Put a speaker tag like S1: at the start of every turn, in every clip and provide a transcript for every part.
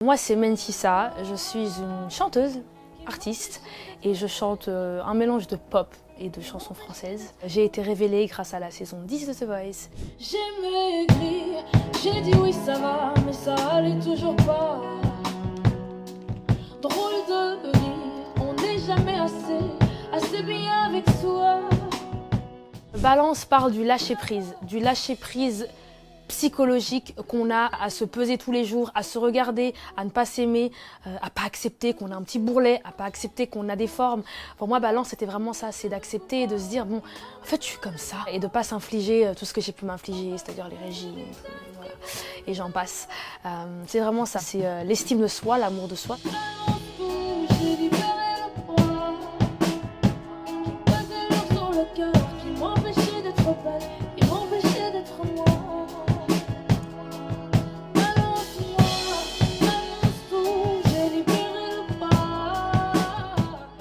S1: Moi c'est Mentissa, je suis une chanteuse, artiste et je chante un mélange de pop et de chansons françaises. J'ai été révélée grâce à la saison 10 de The Voice.
S2: J'ai maigri, j'ai dit oui ça va, mais ça allait toujours pas. Drôle de rire, on n'est jamais assez bien avec soi.
S1: Balance parle du lâcher prise psychologique qu'on a à se peser tous les jours, à se regarder, à ne pas s'aimer, à pas accepter qu'on a un petit bourrelet, à pas accepter qu'on a des formes. Pour moi, Balance, c'était vraiment ça, c'est d'accepter et de se dire, bon, en fait, je suis comme ça. Et de pas s'infliger tout ce que j'ai pu m'infliger, c'est-à-dire les régimes, voilà. Et j'en passe. C'est vraiment ça, c'est l'estime de soi, l'amour de soi.
S2: J'ai libéré le poids, j'ai pesé l'or sur le cœur qui m'empêchait d'être belle, qui m'empêchait d'être moi.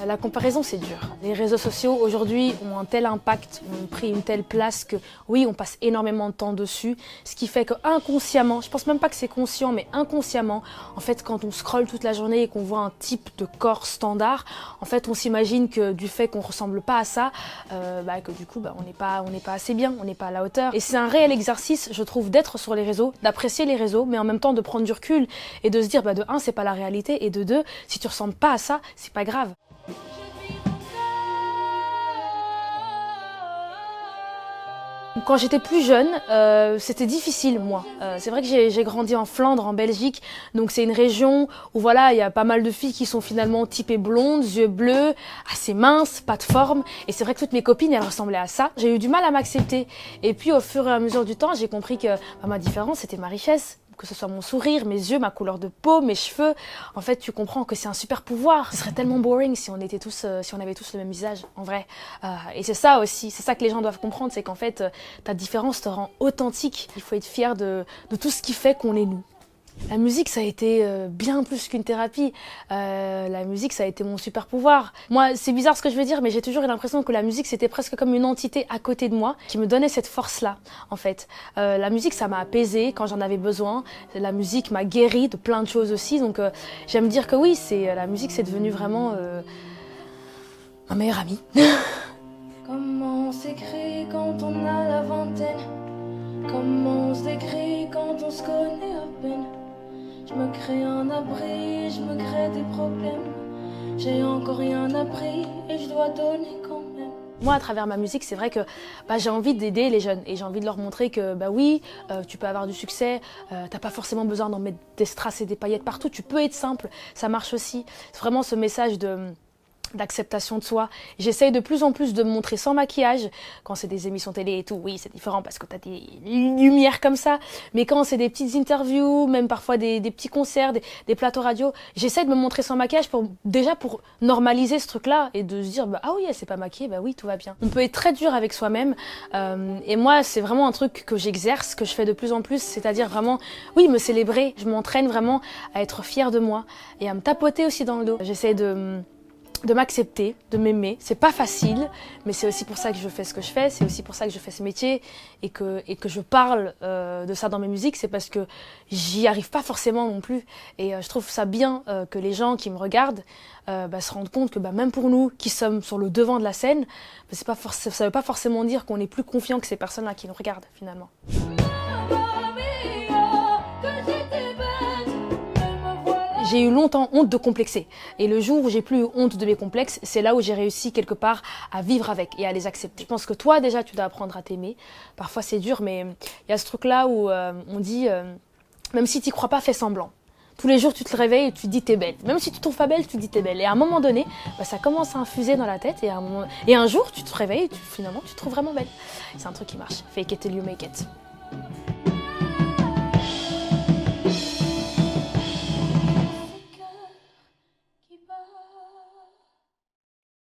S1: La comparaison, c'est dur. Les réseaux sociaux, aujourd'hui, ont un tel impact, ont pris une telle place que, oui, on passe énormément de temps dessus, ce qui fait que inconsciemment, je pense même pas que c'est conscient, mais inconsciemment, en fait, quand on scrolle toute la journée et qu'on voit un type de corps standard, en fait, on s'imagine que du fait qu'on ressemble pas à ça, que du coup, on n'est pas assez bien, on n'est pas à la hauteur. Et c'est un réel exercice, je trouve, d'être sur les réseaux, d'apprécier les réseaux, mais en même temps de prendre du recul et de se dire, de un, c'est pas la réalité, et de deux, si tu ressembles pas à ça, c'est pas grave. Quand j'étais plus jeune, c'était difficile, moi. C'est vrai que j'ai grandi en Flandre, en Belgique, donc c'est une région où voilà, il y a pas mal de filles qui sont finalement typées blondes, yeux bleus, assez minces, pas de forme. Et c'est vrai que toutes mes copines, elles ressemblaient à ça. J'ai eu du mal à m'accepter. Et puis au fur et à mesure du temps, j'ai compris que ma différence, c'était ma richesse. Que ce soit mon sourire, mes yeux, ma couleur de peau, mes cheveux. En fait, tu comprends que c'est un super pouvoir. Ce serait tellement boring si on avait tous le même visage, en vrai. Et c'est ça aussi, c'est ça que les gens doivent comprendre, c'est qu'en fait, ta différence te rend authentique. Il faut être fier de tout ce qui fait qu'on est nous. La musique, ça a été bien plus qu'une thérapie. La musique, ça a été mon super pouvoir. Moi, c'est bizarre ce que je veux dire, mais j'ai toujours eu l'impression que la musique, c'était presque comme une entité à côté de moi qui me donnait cette force-là, en fait. La musique, ça m'a apaisée quand j'en avais besoin. La musique m'a guérie de plein de choses aussi. Donc, j'aime dire que oui, la musique, c'est devenu vraiment ma meilleure amie.
S2: Comment on s'écrit quand on a la vingtaine? Comment on se décrit quand on se connaît à peine? Je me crée un abri, je me crée des problèmes. J'ai encore rien appris et je dois donner quand même.
S1: Moi, à travers ma musique, c'est vrai que j'ai envie d'aider les jeunes et j'ai envie de leur montrer que oui, tu peux avoir du succès, t'as pas forcément besoin d'en mettre des strass et des paillettes partout, tu peux être simple, ça marche aussi. C'est vraiment ce message d'acceptation de soi. J'essaye de plus en plus de me montrer sans maquillage. Quand c'est des émissions télé et tout, oui, c'est différent parce que t'as des lumières comme ça. Mais quand c'est des petites interviews, même parfois des petits concerts, des plateaux radio, j'essaie de me montrer sans maquillage pour normaliser ce truc-là et de se dire, ah oui, elle s'est pas maquillée, oui, tout va bien. On peut être très dur avec soi-même. Et moi, c'est vraiment un truc que j'exerce, que je fais de plus en plus, c'est-à-dire vraiment, oui, me célébrer. Je m'entraîne vraiment à être fière de moi et à me tapoter aussi dans le dos. J'essaie de m'accepter, de m'aimer. C'est pas facile, mais c'est aussi pour ça que je fais ce que je fais, c'est aussi pour ça que je fais ce métier et que je parle de ça dans mes musiques, c'est parce que j'y arrive pas forcément non plus. Et je trouve ça bien que les gens qui me regardent se rendent compte que même pour nous qui sommes sur le devant de la scène, ça veut pas forcément dire qu'on est plus confiant que ces personnes-là qui nous regardent finalement. J'ai eu longtemps honte de complexer. Et le jour où j'ai plus eu honte de mes complexes, c'est là où j'ai réussi quelque part à vivre avec et à les accepter. Je pense que toi déjà tu dois apprendre à t'aimer. Parfois c'est dur, mais il y a ce truc là où on dit même si tu crois pas, fais semblant. Tous les jours tu te réveilles et tu te dis t'es belle. Même si tu te trouves pas belle, tu te dis t'es belle. Et à un moment donné, ça commence à infuser dans la tête et un jour tu te réveilles et finalement tu te trouves vraiment belle. C'est un truc qui marche. Fake it till you make it.